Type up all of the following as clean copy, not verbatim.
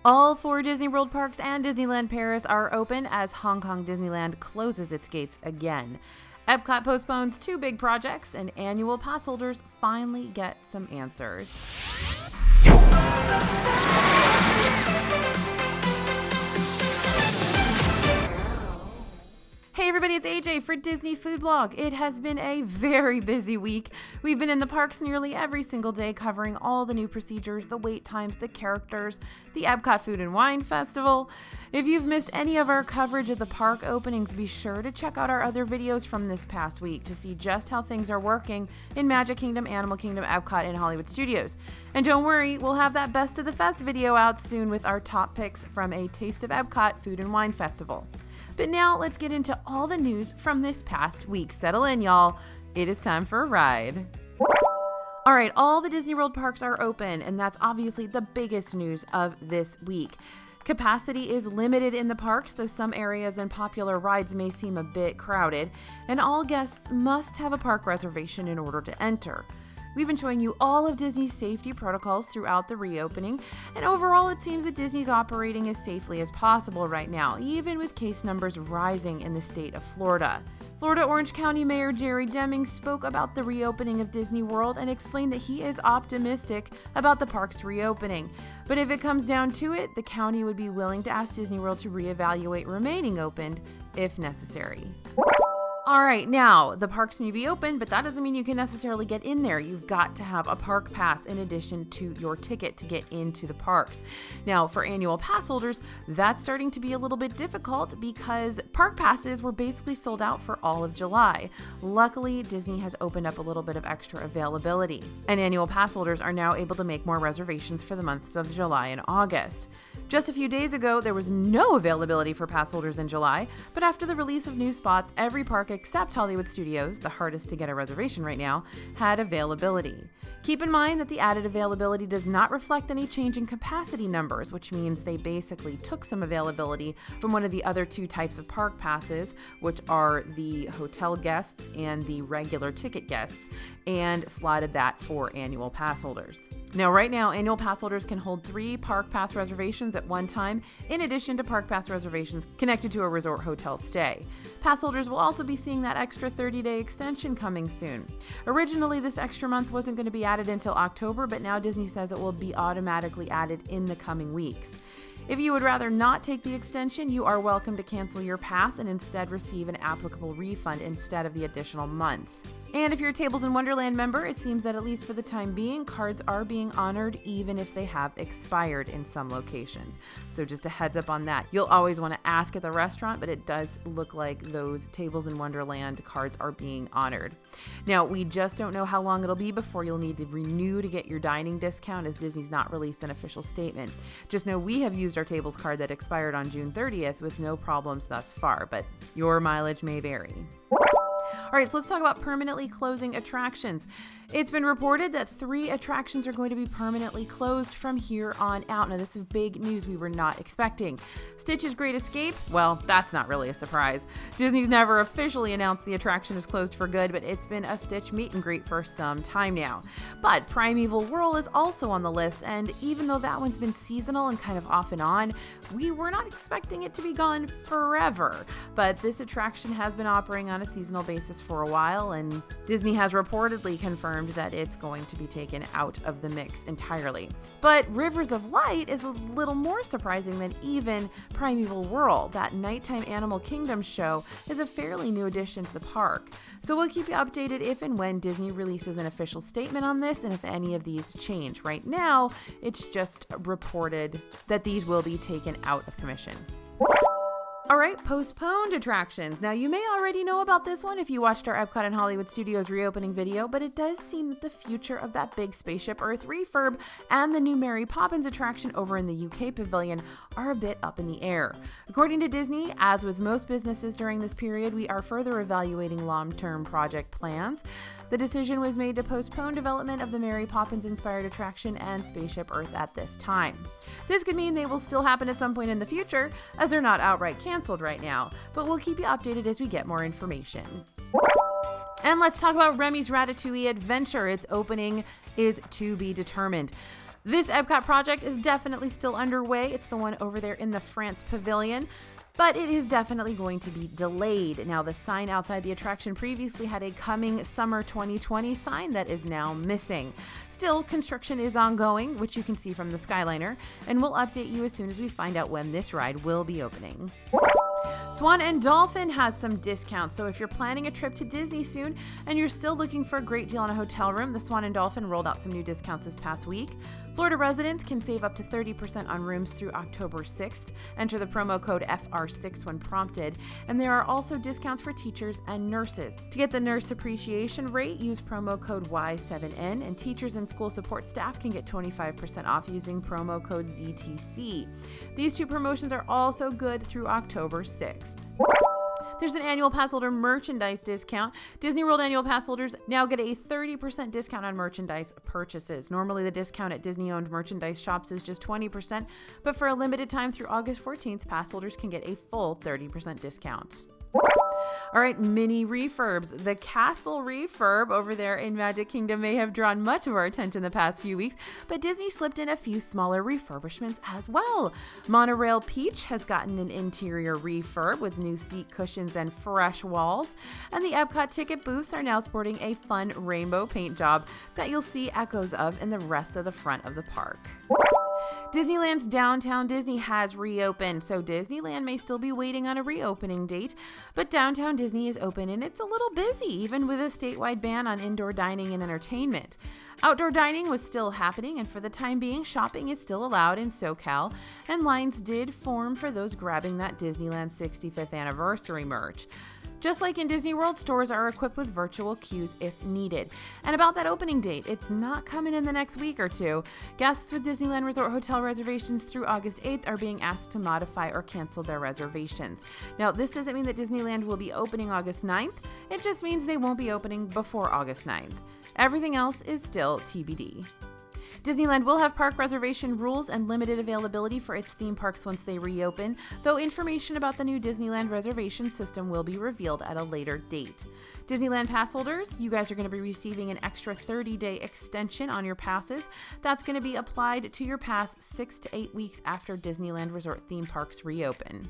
All 4 Disney World parks and Disneyland Paris are open as Hong Kong Disneyland closes its gates again. EPCOT postpones 2 big projects, and annual pass holders finally get some answers. Hey everybody, it's AJ for Disney Food Blog. It has been a very busy week. We've been in the parks nearly every single day covering all the new procedures, the wait times, the characters, the EPCOT Food and Wine Festival. If you've missed any of our coverage of the park openings, be sure to check out our other videos from this past week to see just how things are working in Magic Kingdom, Animal Kingdom, EPCOT, and Hollywood Studios. And don't worry, we'll have that Best of the Fest video out soon with our top picks from a Taste of EPCOT Food and Wine Festival. But now let's get into all the news from this past week. Settle in, y'all. It is time for a ride. All right, all the Disney World parks are open, and that's obviously the biggest news of this week. Capacity is limited in the parks, though some areas and popular rides may seem a bit crowded, and all guests must have a park reservation in order to enter. We've been showing you all of Disney's safety protocols throughout the reopening, and overall it seems that Disney's operating as safely as possible right now, even with case numbers rising in the state of Florida. Florida Orange County Mayor Jerry Deming spoke about the reopening of Disney World and explained that he is optimistic about the park's reopening. But if it comes down to it, the county would be willing to ask Disney World to reevaluate remaining opened if necessary. All right, now, the parks may be open, but that doesn't mean you can necessarily get in there. You've got to have a park pass in addition to your ticket to get into the parks. Now, for annual pass holders, that's starting to be a little bit difficult because park passes were basically sold out for all of July. Luckily, Disney has opened up a little bit of extra availability, and annual pass holders are now able to make more reservations for the months of July and August. Just a few days ago, there was no availability for pass holders in July, but after the release of new spots, every park except Hollywood Studios, the hardest to get a reservation right now, had availability. Keep in mind that the added availability does not reflect any change in capacity numbers, which means they basically took some availability from one of the other 2 types of park passes, which are the hotel guests and the regular ticket guests, and slotted that for annual pass holders. Now, right now, annual pass holders can hold 3 park pass reservations at one time, in addition to park pass reservations connected to a resort hotel stay. Pass holders will also be seeing that extra 30-day extension coming soon. Originally, this extra month wasn't going to be added until October, but now Disney says it will be automatically added in the coming weeks. If you would rather not take the extension, you are welcome to cancel your pass and instead receive an applicable refund instead of the additional month. And if you're a Tables in Wonderland member, it seems that at least for the time being, cards are being honored even if they have expired in some locations. So just a heads up on that. You'll always want to ask at the restaurant, but it does look like those Tables in Wonderland cards are being honored. Now, we just don't know how long it'll be before you'll need to renew to get your dining discount, as Disney's not released an official statement. Just know we have used our Tables card that expired on June 30th with no problems thus far, but your mileage may vary. All right, so let's talk about permanently closing attractions. It's been reported that 3 attractions are going to be permanently closed from here on out. Now, this is big news we were not expecting. Stitch's Great Escape? Well, that's not really a surprise. Disney's never officially announced the attraction is closed for good, but it's been a Stitch meet and greet for some time now. But Primeval Whirl is also on the list, and even though that one's been seasonal and kind of off and on, we were not expecting it to be gone forever. But this attraction has been operating on a seasonal basis for a while, and Disney has reportedly confirmed that it's going to be taken out of the mix entirely. But Rivers of Light is a little more surprising than even Primeval Whirl. That nighttime Animal Kingdom show is a fairly new addition to the park. So we'll keep you updated if and when Disney releases an official statement on this and if any of these change. Right now, it's just reported that these will be taken out of commission. All right, Postponed Attractions. Now, you may already know about this one if you watched our EPCOT and Hollywood Studios reopening video, but it does seem that the future of that big Spaceship Earth refurb and the new Mary Poppins attraction over in the UK pavilion are a bit up in the air. According to Disney, as with most businesses during this period, we are further evaluating long-term project plans. The decision was made to postpone development of the Mary Poppins-inspired attraction and Spaceship Earth at this time. This could mean they will still happen at some point in the future, as they're not outright canceled right now, but we'll keep you updated as we get more information. And let's talk about Remy's Ratatouille Adventure. Its opening is to be determined. This EPCOT project is definitely still underway. It's the one over there in the France Pavilion, but it is definitely going to be delayed. Now, the sign outside the attraction previously had a coming summer 2020 sign that is now missing. Still, construction is ongoing, which you can see from the Skyliner, and we'll update you as soon as we find out when this ride will be opening. Swan and Dolphin has some discounts, so if you're planning a trip to Disney soon and you're still looking for a great deal on a hotel room, the Swan and Dolphin rolled out some new discounts this past week. Florida residents can save up to 30% on rooms through October 6th. Enter the promo code FR6 when prompted, and there are also discounts for teachers and nurses. To get the nurse appreciation rate, use promo code Y7N, and teachers and school support staff can get 25% off using promo code ZTC. These two promotions are also good through October 6th. There's an annual Passholder merchandise discount. Disney World annual pass holders now get a 30% discount on merchandise purchases. Normally, the discount at Disney-owned merchandise shops is just 20%, but for a limited time through August 14th, pass holders can get a full 30% discount. All right, mini refurbs. The castle refurb over there in Magic Kingdom may have drawn much of our attention the past few weeks, but Disney slipped in a few smaller refurbishments as well. Monorail Peach has gotten an interior refurb with new seat cushions and fresh walls, and the EPCOT ticket booths are now sporting a fun rainbow paint job that you'll see echoes of in the rest of the front of the park. Disneyland's Downtown Disney has reopened, so Disneyland may still be waiting on a reopening date, but Downtown Disney is open and it's a little busy, even with a statewide ban on indoor dining and entertainment. Outdoor dining was still happening, and for the time being, shopping is still allowed in SoCal, and lines did form for those grabbing that Disneyland 65th anniversary merch. Just like in Disney World, stores are equipped with virtual queues if needed. And about that opening date, it's not coming in the next week or two. Guests with Disneyland Resort Hotel reservations through August 8th are being asked to modify or cancel their reservations. Now, this doesn't mean that Disneyland will be opening August 9th. It just means they won't be opening before August 9th. Everything else is still TBD. Disneyland will have park reservation rules and limited availability for its theme parks once they reopen, though information about the new Disneyland reservation system will be revealed at a later date. Disneyland pass holders, you guys are going to be receiving an extra 30-day extension on your passes. That's going to be applied to your pass 6 to 8 weeks after Disneyland Resort theme parks reopen.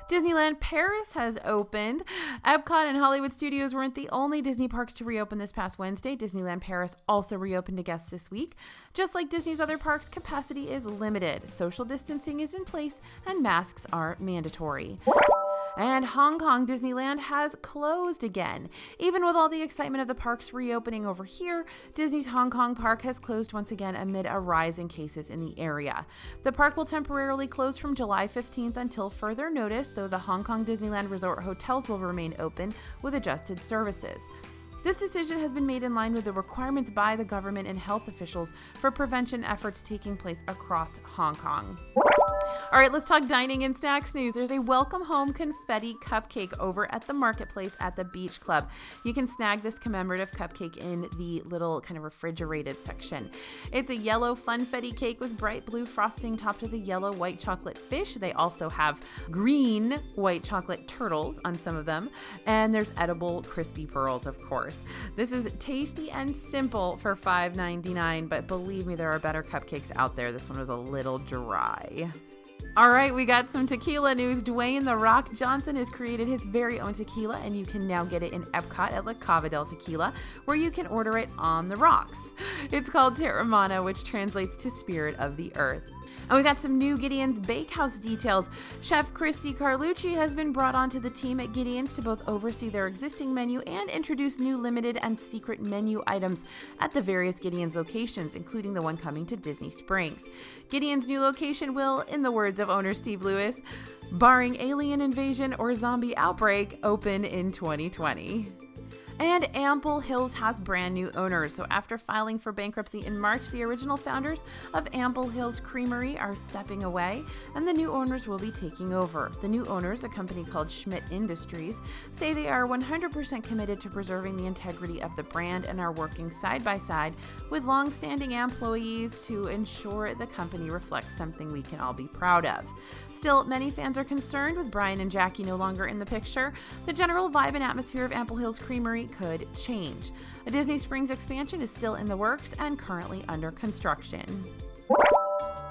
Disneyland Paris has opened. EPCOT and Hollywood Studios weren't the only Disney parks to reopen this past Wednesday. Disneyland Paris also reopened to guests this week. Just like Disney's other parks, capacity is limited. Social distancing is in place and masks are mandatory. And Hong Kong Disneyland has closed again. Even with all the excitement of the parks reopening over here, Disney's Hong Kong park has closed once again amid a rise in cases in the area. The park will temporarily close from July 15th until further notice, though the Hong Kong Disneyland Resort hotels will remain open with adjusted services. This decision has been made in line with the requirements by the government and health officials for prevention efforts taking place across Hong Kong. All right, let's talk dining and snacks news. There's a welcome home confetti cupcake over at the marketplace at the Beach Club. You can snag this commemorative cupcake in the little kind of refrigerated section. It's a yellow funfetti cake with bright blue frosting topped with a yellow white chocolate fish. They also have green white chocolate turtles on some of them, and there's edible crispy pearls, of course. This is tasty and simple for $5.99, but believe me, there are better cupcakes out there. This one was a little dry. All right, we got some tequila news. Dwayne "The Rock" Johnson has created his very own tequila, and you can now get it in EPCOT at La Cava del Tequila, where you can order it on the rocks. It's called Terramana, which translates to Spirit of the Earth. And we got some new Gideon's Bakehouse details. Chef Christy Carlucci has been brought onto the team at Gideon's to both oversee their existing menu and introduce new limited and secret menu items at the various Gideon's locations, including the one coming to Disney Springs. Gideon's new location will, in the words of owner Steve Lewis, barring alien invasion or zombie outbreak, open in 2020. And Ample Hills has brand new owners. So after filing for bankruptcy in March, the original founders of Ample Hills Creamery are stepping away, and the new owners will be taking over. The new owners, a company called Schmidt Industries, say they are 100% committed to preserving the integrity of the brand and are working side by side with long-standing employees to ensure the company reflects something we can all be proud of. Still, many fans are concerned with Brian and Jackie no longer in the picture. The general vibe and atmosphere of Ample Hills Creamery point could change. A Disney Springs expansion is still in the works and currently under construction.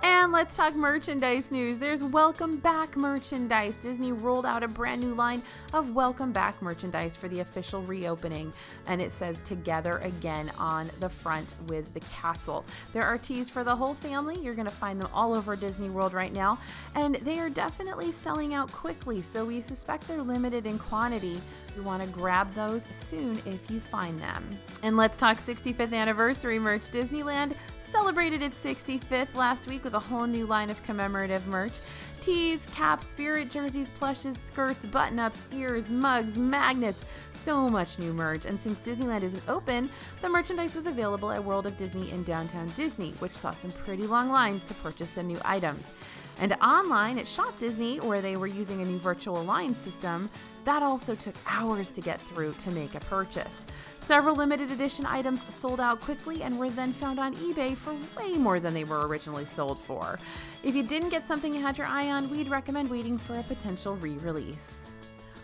And let's talk merchandise news. There's welcome back merchandise. Disney rolled out a brand new line of welcome back merchandise for the official reopening, and it says "Together Again" on the front with the castle. There are tees for the whole family. You're going to find them all over Disney World right now, and they are definitely selling out quickly, so we suspect they're limited in quantity. You want to grab those soon if you find them. And let's talk 65th anniversary merch. Disneyland celebrated its 65th last week with a whole new line of commemorative merch. Tees, caps, spirit jerseys, plushes, skirts, button-ups, ears, mugs, magnets, so much new merch. And since Disneyland isn't open, the merchandise was available at World of Disney in downtown Disney, which saw some pretty long lines to purchase the new items. And online at Shop Disney, where they were using a new virtual line system, that also took hours to get through to make a purchase. Several limited edition items sold out quickly and were then found on eBay for way more than they were originally sold for. If you didn't get something you had your eye on, we'd recommend waiting for a potential re-release.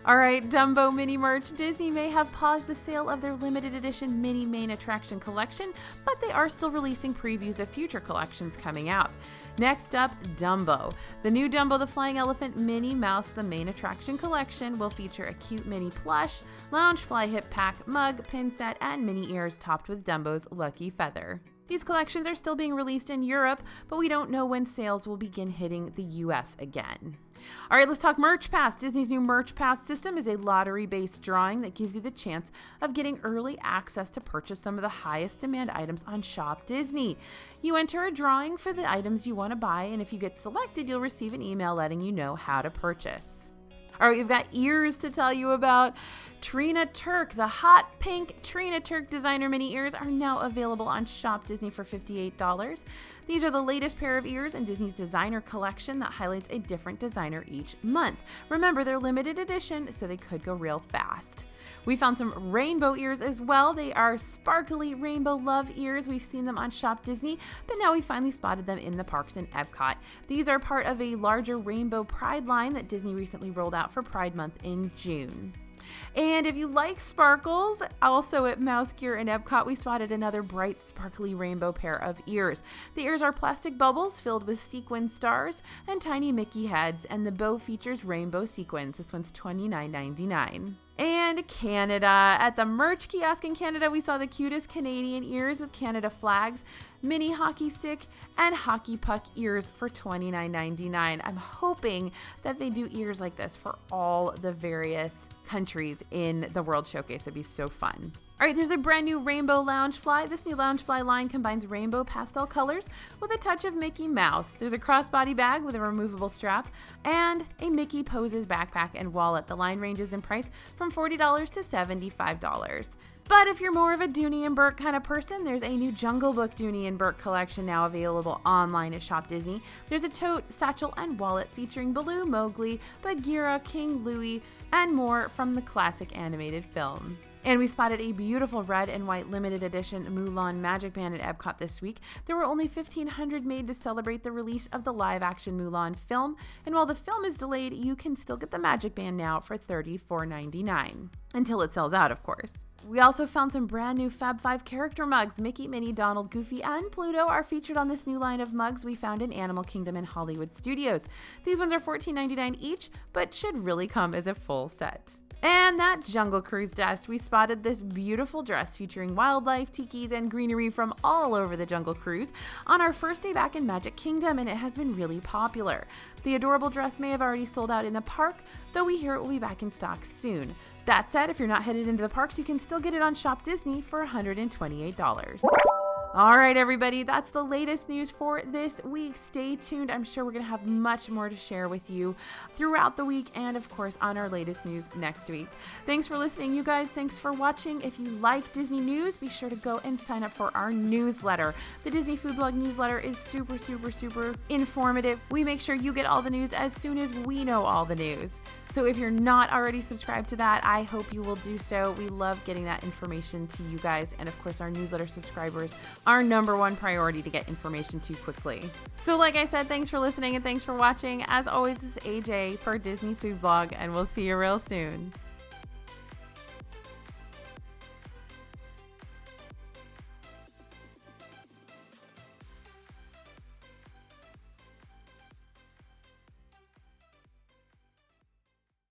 All right, Dumbo mini merch. Disney may have paused the sale of their limited edition mini main attraction collection, but they are still releasing previews of future collections coming out. Next up, Dumbo. The new Dumbo the Flying Elephant Minnie Mouse the Main Attraction Collection will feature a cute mini plush, Loungefly hip pack, mug, pin set, and mini ears topped with Dumbo's lucky feather. These collections are still being released in Europe, but we don't know when sales will begin hitting the US again. All right, let's talk Merch Pass. Disney's new Merch Pass system is a lottery-based drawing that gives you the chance of getting early access to purchase some of the highest demand items on Shop Disney. You enter a drawing for the items you want to buy, and if you get selected, you'll receive an email letting you know how to purchase. All right, we've got ears to tell you about. Trina Turk, the hot pink Trina Turk designer mini ears are now available on Shop Disney for $58. These are the latest pair of ears in Disney's designer collection that highlights a different designer each month. Remember, they're limited edition, so they could go real fast. We found some rainbow ears as well. They are sparkly rainbow love ears. We've seen them on Shop Disney, but now we finally spotted them in the parks in EPCOT. These are part of a larger Rainbow Pride line that Disney recently rolled out for Pride Month in June. And if you like sparkles, also at Mouse Gear and Epcot, we spotted another bright, sparkly rainbow pair of ears. The ears are plastic bubbles filled with sequin stars and tiny Mickey heads, and the bow features rainbow sequins. This one's $29.99. And Canada. At the merch kiosk in Canada, we saw the cutest Canadian ears with Canada flags, mini hockey stick, and hockey puck ears for $29.99. I'm hoping that they do ears like this for all the various countries in the World Showcase. It'd be so fun. All right, there's a brand new Rainbow Loungefly. This new Loungefly line combines rainbow pastel colors with a touch of Mickey Mouse. There's a crossbody bag with a removable strap and a Mickey Poses backpack and wallet. The line ranges in price from $40 to $75. But if you're more of a Dooney and Bourke kind of person, there's a new Jungle Book Dooney and Bourke collection now available online at Shop Disney. There's a tote, satchel, and wallet featuring Baloo, Mowgli, Bagheera, King Louie, and more from the classic animated film. And we spotted a beautiful red and white limited edition Mulan Magic Band at Epcot this week. There were only 1,500 made to celebrate the release of the live-action Mulan film. And while the film is delayed, you can still get the Magic Band now for $34.99. Until it sells out, of course. We also found some brand new Fab 5 character mugs. Mickey, Minnie, Donald, Goofy, and Pluto are featured on this new line of mugs we found in Animal Kingdom and Hollywood Studios. These ones are $14.99 each, but should really come as a full set. And that Jungle Cruise desk, we spotted this beautiful dress featuring wildlife, tikis, and greenery from all over the Jungle Cruise on our first day back in Magic Kingdom, and it has been really popular. The adorable dress may have already sold out in the park, though we hear it will be back in stock soon. That said, if you're not headed into the parks, you can still get it on Shop Disney for $128. All right, everybody, that's the latest news for this week. Stay tuned. I'm sure we're going to have much more to share with you throughout the week and, of course, on our latest news next week. Thanks for listening, you guys. Thanks for watching. If you like Disney news, be sure to go and sign up for our newsletter. The Disney Food Blog newsletter is super informative. We make sure you get all the news as soon as we know all the news. So if you're not already subscribed to that, I hope you will do so. We love getting that information to you guys. And of course, our newsletter subscribers, our number one priority to get information to quickly. So like I said, thanks for listening and thanks for watching. As always, this is AJ for Disney Food Blog, and we'll see you real soon.